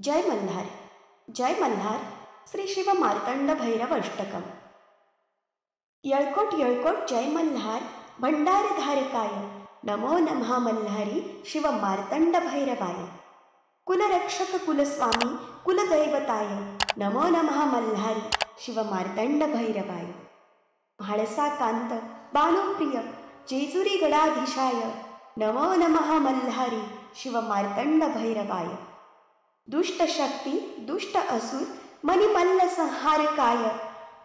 जय मल्हार. जय मल्हार. श्री शिव मार्तंड भैरव अष्टकम. येळकोट येळकोट जय मल्हार भंडारधारकाय नमो नमः मल्हारी शिव मार्तंड भैरवाय. कुलरक्षक कुलस्वामी कुलदैवताय नमो नमः मल्हारी शिव मार्तंड भैरवाय. म्हाळसा कांत बाणोप्रिय जेजुरी गडाधीशाय नमो नमः मल्हारी शिव मार्तंड भैरवाय. दुष्ट शक्ती दुष्ट असुर मणिमल्ल संहारकाय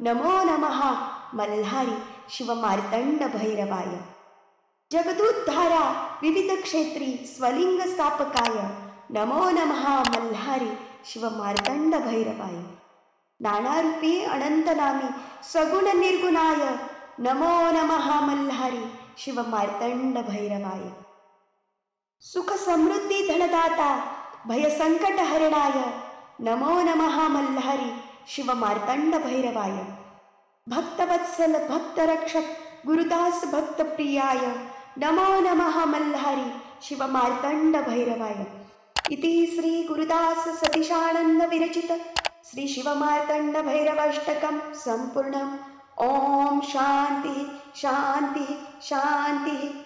नमो नमः मल्हारी शिव मार्तंड भैरवाय. जगदुद्धारा विविध क्षेत्री स्वलिंग स्थापकाय नमो नमः मल्हारी शिव मार्तंड भैरवाय. नानारूपी अनंतनामी सगुण निर्गुणाय नमो नमः मल्हारी शिव मार्तंड भैरवाय. सुख समृद्धी धनदाता भय संकट हरणाय नमो नमः मल्हारी शिव मार्तंड भैरवाय. भक्तवत्सल भक्तरक्षक गुरुदास भक्त प्रियाय नमो नमः मल्हारी शिव मार्तंड भैरवाय. इति श्री गुरुदास सतीशानंद विरचित श्री शिव मार्तंड भैरवाष्टकम संपूर्णम्. ओम शांति शांति शांति.